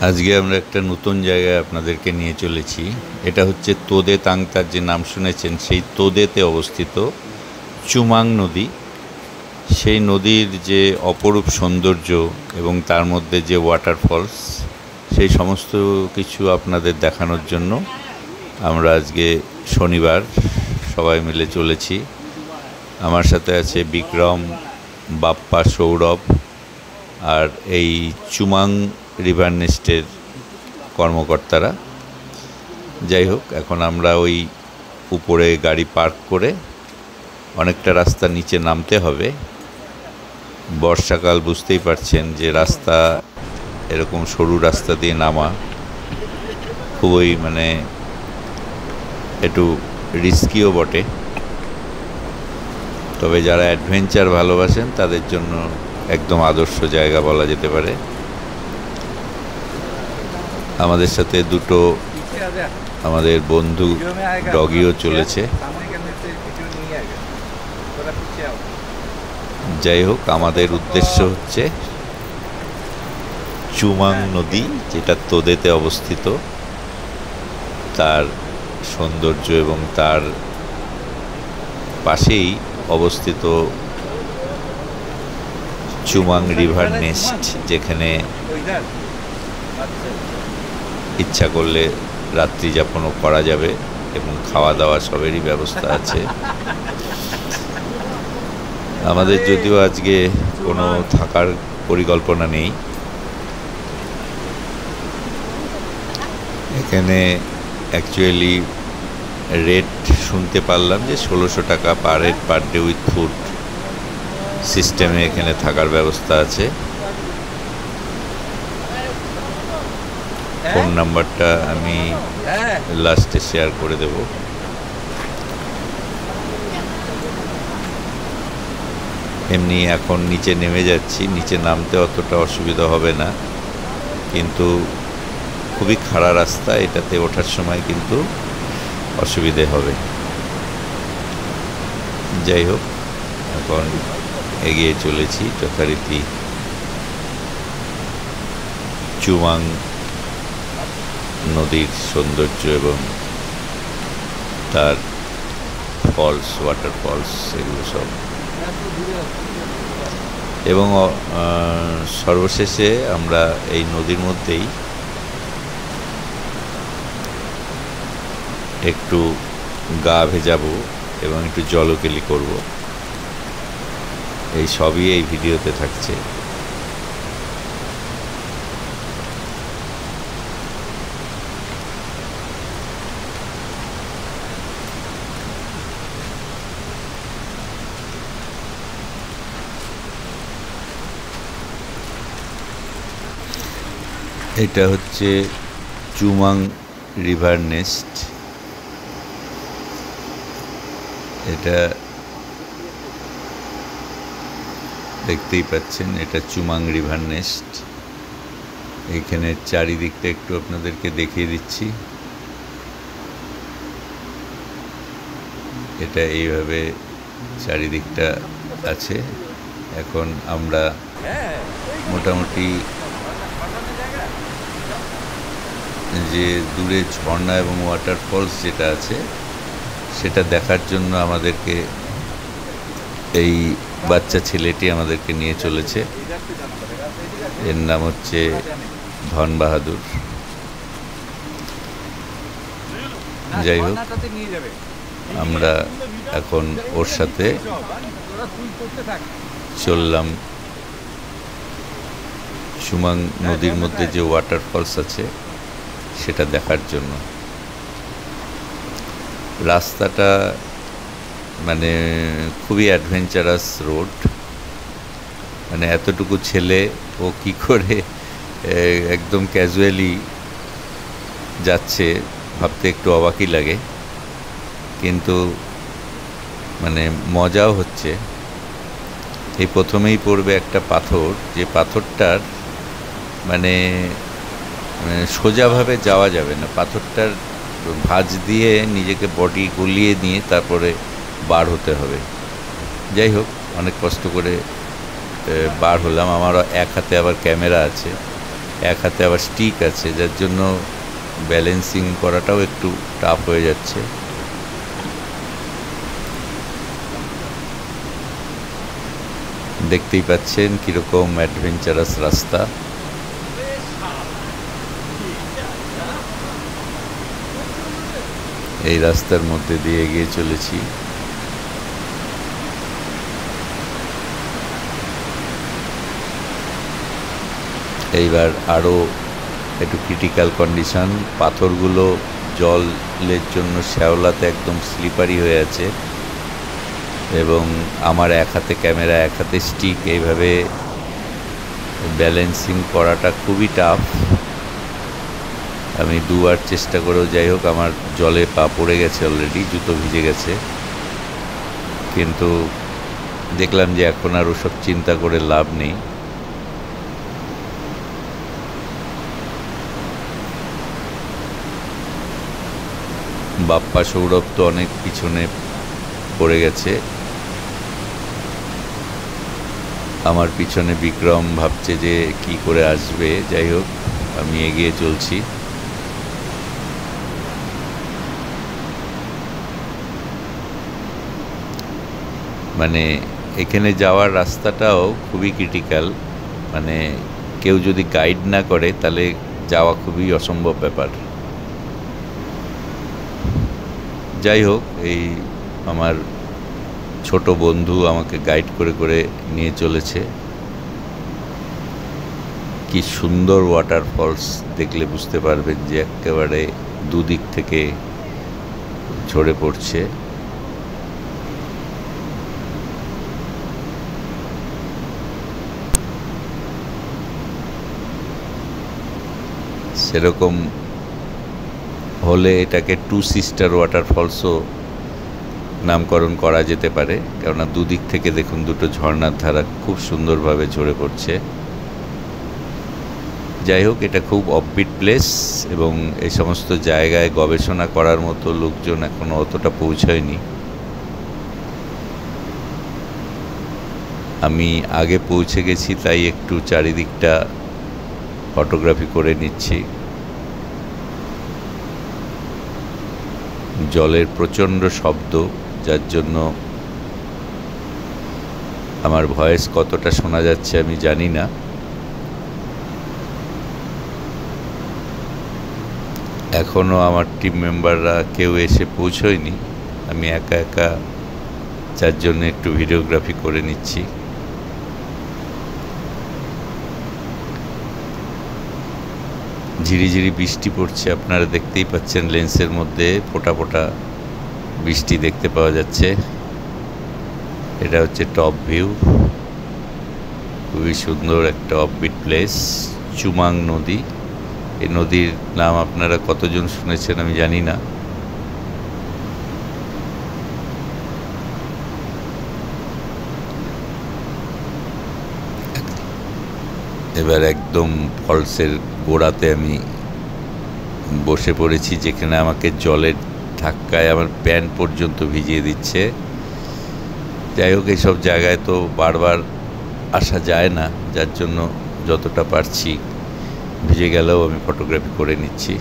আজকে আমরা একটা নতুন জায়গায় আপনাদেরকে নিয়ে চলেছি। এটা হচ্ছে তোদে তাংতার, যে নাম শুনেছেন সেই তোদেতে অবস্থিত চুমাং নদী। সেই নদীর যে অপরূপ সৌন্দর্য এবং তার মধ্যে যে ওয়াটারফলস, সেই সমস্ত কিছু আপনাদের দেখানোর জন্য আমরা আজকে শনিবার সবাই মিলে চলেছি। আমার সাথে আছে বিক্রম, বাপ্পা, সৌরভ আর এই চুমাং রিভার নেস্টের কর্মকর্তারা। যাই হোক, এখন আমরা ওই উপরে গাড়ি পার্ক করে অনেকটা রাস্তা নিচে নামতে হবে। বর্ষাকাল, বুঝতেই পারছেন যে রাস্তা এরকম সরু রাস্তা দিয়ে নামা খুবই একটু রিস্কিও বটে। তবে যারা অ্যাডভেঞ্চার ভালোবাসেন তাদের জন্য একদম আদর্শ জায়গা বলা যেতে পারে। আমাদের সাথে দুটো আমাদের বন্ধু ডগিও চলেছে। যাই হোক, আমাদের উদ্দেশ্য হচ্ছে চুমাং নদী, যেটা তোদেতে অবস্থিত, তার সৌন্দর্য এবং তার পাশেই অবস্থিত চুমাং রিভার নেস্ট, যেখানে ইচ্ছা করলে রাত্রি যাপনও করা যাবে এবং খাওয়া দাওয়া সবেরই ব্যবস্থা আছে। আমাদের যদিও আজকে কোনো থাকার পরিকল্পনা নেই। এখানে অ্যাকচুয়ালি রেট শুনতে পারলাম যে 1600 টাকা per head per day with food সিস্টেমে এখানে থাকার ব্যবস্থা আছে। ফোন নাম্বারটা আমি লাস্টে শেয়ার করে দেব। এমনি এখন নিচে নেমে যাচ্ছি, নিচে নামতে অতটা অসুবিধা হবে না, কিন্তু খুবই খাড়া রাস্তা, এটাতে ওঠার সময় কিন্তু অসুবিধে হবে। যাই হোক, এখন এগিয়ে চলেছি যথারীতি চুমাং নদীর সৌন্দর্য এবং তার ফলস, ওয়াটারফলস, এগুলো সব। এবং সর্বশেষে আমরা এই নদীর মধ্যেই একটু গা ভেজাবো এবং একটু জলকেলি করব। এই সবই এই ভিডিওতে থাকছে। এটা হচ্ছে চুমাং রিভার নেস্ট। এটা দেখতেই পাচ্ছেন, এটা চুমাং রিভার নেস্ট। এখানে চারিদিকটা একটু আপনাদেরকে দেখিয়ে দিচ্ছি। এটা এইভাবে চারিদিকটা আছে। এখন আমরা মোটামুটি যে দূরে ঝর্ণা এবং ওয়াটারফলস যেটা আছে সেটা দেখার জন্য আমাদেরকে এই বাচ্চা ছেলেটি আমাদেরকে নিয়ে চলেছে। এর নাম হচ্ছে ধন বাহাদুর। যাই হোক, আমরা এখন ওর সাথে চললাম চুমাং নদীর মধ্যে যে ওয়াটারফলস আছে সেটা দেখার জন্য। রাস্তাটা খুবই অ্যাডভেঞ্চারাস রোড। এতটুকু ছেলে ও কি করে একদম ক্যাজুয়ালি যাচ্ছে ভাবতে একটু অবাকই লাগে, কিন্তু মজাও হচ্ছে। এই প্রথমেই পড়বে একটা পাথর, যে পাথরটার সোজাভাবে যাওয়া যাবে না, পাথরটার ভাঁজ দিয়ে নিজেকে বডি গলিয়ে নিয়ে তারপরে বার হতে হবে। যাই হোক, অনেক কষ্ট করে বার হলাম। আমার এক হাতে আবার ক্যামেরা আছে, এক হাতে আবার স্টিক আছে, যার জন্য ব্যালেন্সিং করাটাও একটু টাফ হয়ে যাচ্ছে। দেখতেই পাচ্ছেন কীরকম অ্যাডভেঞ্চারাস রাস্তা। এই রাস্তার মধ্যে দিয়ে এগিয়ে চলেছি। এইবার আরও একটু ক্রিটিক্যাল কন্ডিশন, পাথরগুলো জলের জন্য শ্যাওলাতে একদম স্লিপারি হয়ে আছে, এবং আমার এক হাতে ক্যামেরা এক হাতে স্টিক, এইভাবে ব্যালেন্সিং করাটা খুবই টাফ। আমি দুবার চেষ্টা করেও যাই হোক, আমার জলে পা পড়ে গেছে, অলরেডি জুতো ভিজে গেছে, কিন্তু দেখলাম যে এখন আর ওসব চিন্তা করে লাভ নেই। বাপ্পা সৌরভ তো অনেক পিছনে পড়ে গেছে, আমার পিছনে বিক্রম ভাবছে যে কি করে আসবে। যাই হোক, আমি এগিয়ে চলছি। মানে এখানে যাওয়ার রাস্তাটাও খুবই ক্রিটিক্যাল, মানে কেউ যদি গাইড না করে তাহলে যাওয়া খুবই অসম্ভব ব্যাপার। যাই হোক, এই আমার ছোট বন্ধু আমাকে গাইড করে করে নিয়ে চলেছে। কি সুন্দর ওয়াটারফলস, দেখলে বুঝতে পারবেন যে একেবারে দুদিক থেকে ঝরে পড়ছে। সেরকম হলে এটাকে টু সিস্টার ওয়াটারফলসও নামকরণ করা যেতে পারে, কেননা দুদিক থেকে দেখুন দুটো ঝর্ণার ধারা খুব সুন্দরভাবে ঝরে পড়ছে। যাই হোক, এটা খুব অফবিট প্লেস, এবং এই সমস্ত জায়গায় গবেষণা করার মতো লোকজন এখনো অতটা পৌঁছায়নি। আমি আগে পৌঁছে গেছি, তাই একটু চারিদিকটা ফটোগ্রাফি করে নিচ্ছি। জলের প্রচণ্ড শব্দ, যার জন্য আমার ভয়েস কতটা শোনা যাচ্ছে আমি জানি না। এখনও আমার টিম মেম্বাররা কেউ এসে পৌঁছয়নি, আমি একা একা, যার জন্য একটু ভিডিওগ্রাফি করে নিচ্ছি। ঝিরিঝিরি বৃষ্টি পড়ছে, আপনারা দেখতেই পাচ্ছেন, লেন্সের মধ্যে ফোঁটা ফোঁটা বৃষ্টি দেখতে পাওয়া যাচ্ছে। এটা হচ্ছে টপ ভিউ, খুবই সুন্দর একটা অফবিট প্লেস, চুমাং নদী। এই নদীর নাম আপনারা কতজন শুনেছেন আমি জানি না। এবার একদম ফলসের গোড়াতে আমি বসে পড়েছি, যেখানে আমাকে জলের ধাক্কায় আমার প্যান্ট পর্যন্ত ভিজিয়ে দিচ্ছে। যাই হোক, এইসব জায়গায় তো বারবার আসা যায় না, যার জন্য যতটা পারছি ভিজে গেলেও আমি ফটোগ্রাফি করে নিচ্ছি।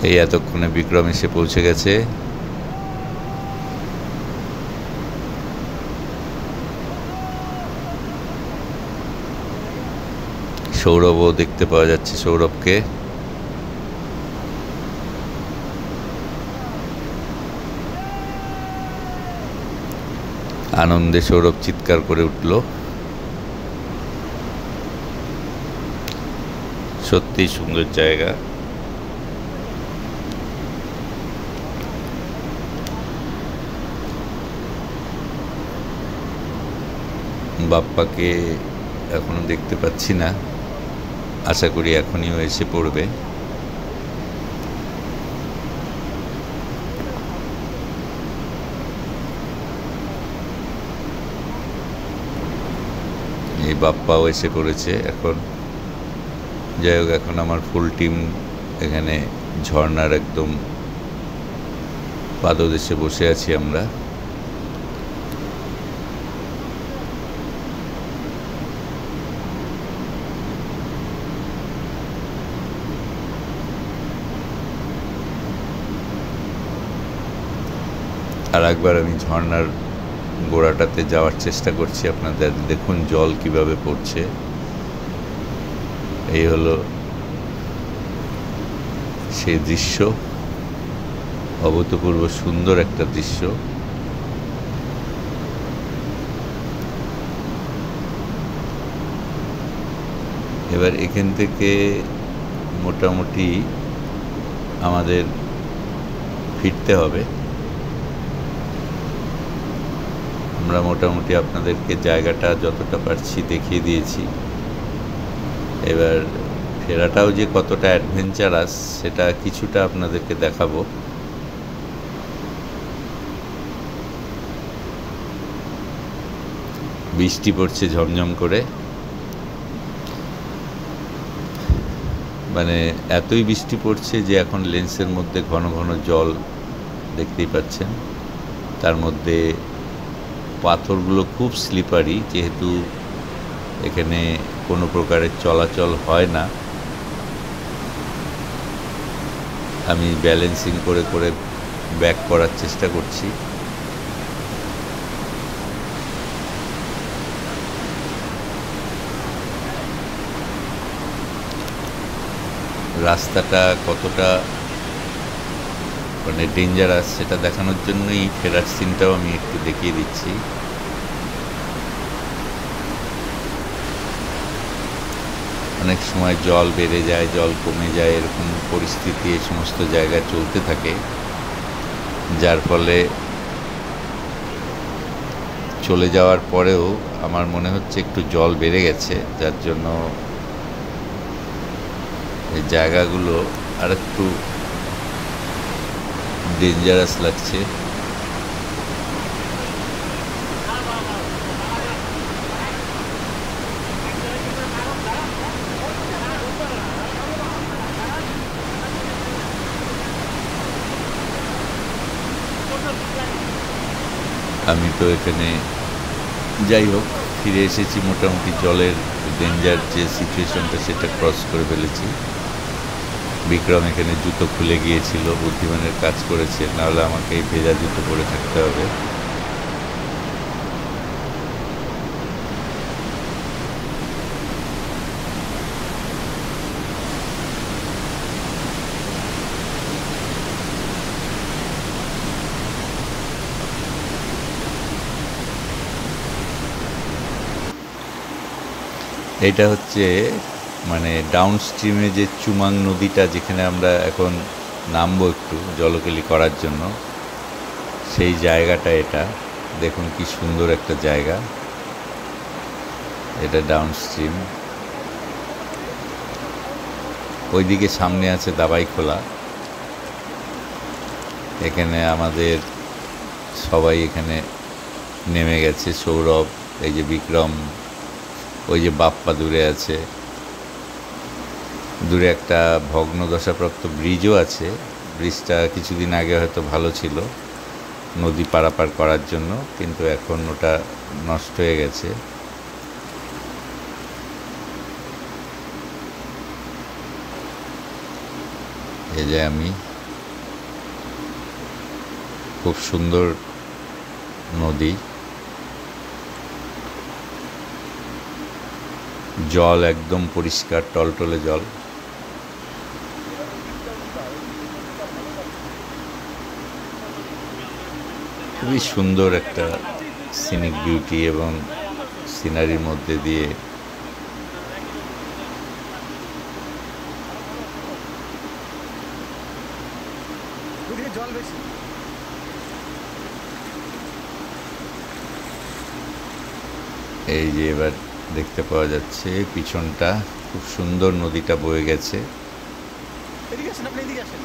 এই এতক্ষণে বিক্রম এসে পৌঁছে গেছে। সৌরভও দেখতে পাওয়া যাচ্ছে, সৌরভকে। আনন্দে সৌরভ চিৎকার করে উঠল। সত্যিই সুন্দর জায়গা। বাপ্পাকে এখনো দেখতে পাচ্ছি না, আশা করি এখনই ও এসে পড়বে। এই বাপ্পাও এসে পড়েছে এখন। যাই হোক, এখন আমার ফুল টিম এখানে ঝর্ণার একদম পাদদেশে বসে আছি আমরা। আর একবার আমি ঝর্ণার গোড়াটাতে যাওয়ার চেষ্টা করছি। আপনাদের দেখুন জল কিভাবে পড়ছে। এই হলো সেই দৃশ্য, অভূতপূর্ব সুন্দর একটা দৃশ্য। এবার এখান থেকে মোটামুটি আমাদের ফিরতে হবে। আমরা মোটামুটি আপনাদেরকে জায়গাটা যতটা পারছি দেখিয়ে দিয়েছি। এবার ফেরাটাও যে কতটা অ্যাডভেঞ্চারাস সেটা কিছুটা আপনাদেরকে দেখাবো। বৃষ্টি পড়ছে ঝমঝম করে, মানে এতই বৃষ্টি পড়ছে যে এখন লেন্সের মধ্যে ঘন ঘন জল দেখতেই পাচ্ছেন। তার মধ্যে পাথরগুলো খুব স্লিপারি, যেহেতু এখানে কোনো প্রকারের চলাচল হয় না। আমি ব্যালেন্সিং করে করে ব্যাক করার চেষ্টা করছি। রাস্তাটা কতটা মানে ডেঞ্জারাস সেটা দেখানোর জন্যই ফেরার সিনটাও আমি একটু দেখিয়ে দিচ্ছি। অনেক সময় জল বেড়ে যায়, জল কমে যায়, এরকম পরিস্থিতি এই সমস্ত জায়গায় চলতে থাকে, যার ফলে চলে যাওয়ার পরেও আমার মনে হচ্ছে একটু জল বেড়ে গেছে, যার জন্য এই জায়গাগুলো আর একটু ডেঞ্জারাস লাগছে। আমি তো এখানে যাই হোক ফিরে এসেছি, মোটামুটি জলের ডেঞ্জার যে সিচুয়েশনটা সেটা ক্রস করে ফেলেছি। বিক্রম এখানে জুতো খুলে গিয়েছিল, বুদ্ধিমানের কাজ করেছে, নাহলে আমাকে এই ভেজা জুতো পরে থাকতে হবে। এটা হচ্ছে মানে ডাউন স্ট্রিমে যে চুমাং নদীটা, যেখানে আমরা এখন নামবো একটু জলকেলি করার জন্য, সেই জায়গাটা এটা। দেখুন কি সুন্দর একটা জায়গা, এটা ডাউন স্ট্রিম। ওইদিকে সামনে আছে দাবাইখোলা। এখানে আমাদের সবাই এখানে নেমে গেছে, সৌরভ, এই যে বিক্রম, ওই যে বাপ্পা দূরে আছে, দূরে একটা ভগ্নদশাপ্রাপ্ত ব্রিজও আছে। ব্রিজটা কিছুদিন আগে হয়তো ভালো ছিল নদী পারাপার করার জন্য, কিন্তু এখন ওটা নষ্ট হয়ে গেছে। এই যে আমি, খুব সুন্দর নদী, জল একদম পরিষ্কার টলটলে জল। খুবই সুন্দর একটা সিনিক বিউটি এবং সিনারির মধ্যে দিয়ে জল বেশি। এই যে এবার দেখতে পাওয়া যাচ্ছে পিছনটা, খুব সুন্দর নদীটা বয়ে গেছে। এদিকে আসেন, আপনি এদিকে আসেন।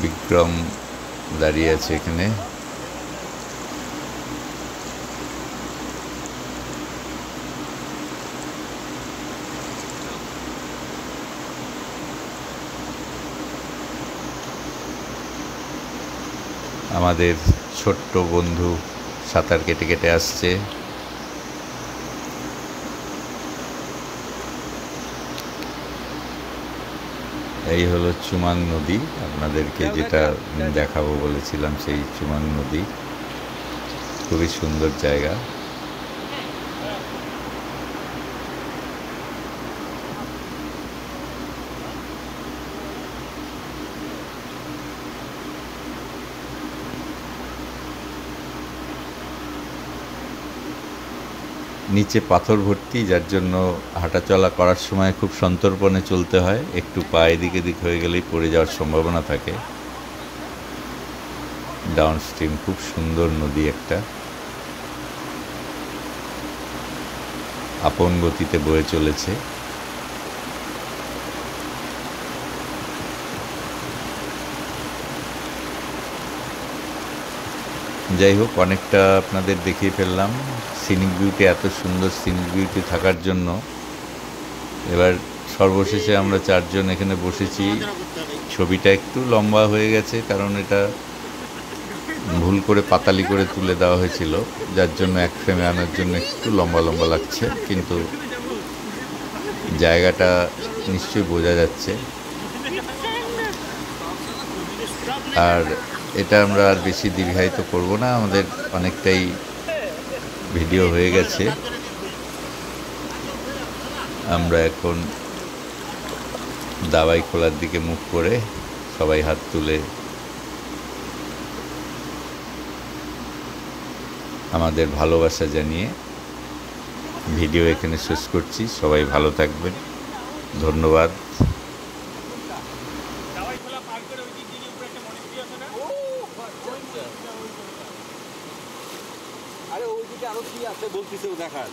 বিক্রম দাঁড়িয়ে আছে এখানে। আমাদের ছোট্ট বন্ধু সাঁতার কেটে কেটে আসছে। এই হলো চুমাং নদী, আপনাদেরকে যেটা দেখাবো বলেছিলাম সেই চুমাং নদী। খুবই সুন্দর জায়গা। নিচে পাথর ভর্তি, যার জন্য হাঁটাচলা করার সময় খুব সন্তর্পণে চলতে হয়, একটু পা এদিক এদিক হয়ে গেলেই পড়ে যাওয়ার সম্ভাবনা থাকে। ডাউনস্ট্রিম খুব সুন্দর নদী একটা, আপন গতিতে বয়ে চলেছে। যাই হোক, অনেকটা আপনাদের দেখিয়ে ফেললাম। সিনিক বিউটি, এত সুন্দর সিনিক বিউটি থাকার জন্য এবার সর্বশেষে আমরা 4 জন এখানে বসেছি। ছবিটা একটু লম্বা হয়ে গেছে, কারণ এটা ভুল করে পাতালি করে তুলে দেওয়া হয়েছিল, যার জন্য এক ফ্রেমে আনার জন্য একটু লম্বা লম্বা লাগছে, কিন্তু জায়গাটা নিশ্চয়ই বোঝা যাচ্ছে। আর এটা আমরা আর বেশি দীর্ঘায়িত করব না, আমাদের অনেকটাই ভিডিও হয়ে গেছে। আমরা এখন দাওয়াই খোলার দিকে মুখ করে সবাই হাত তুলে আমাদের ভালোবাসা জানিয়ে ভিডিও এখানে শেষ করছি। সবাই ভালো থাকবেন, ধন্যবাদ। আরে ওইদিকে আরো কি আছে বলতেছে ও দেখার।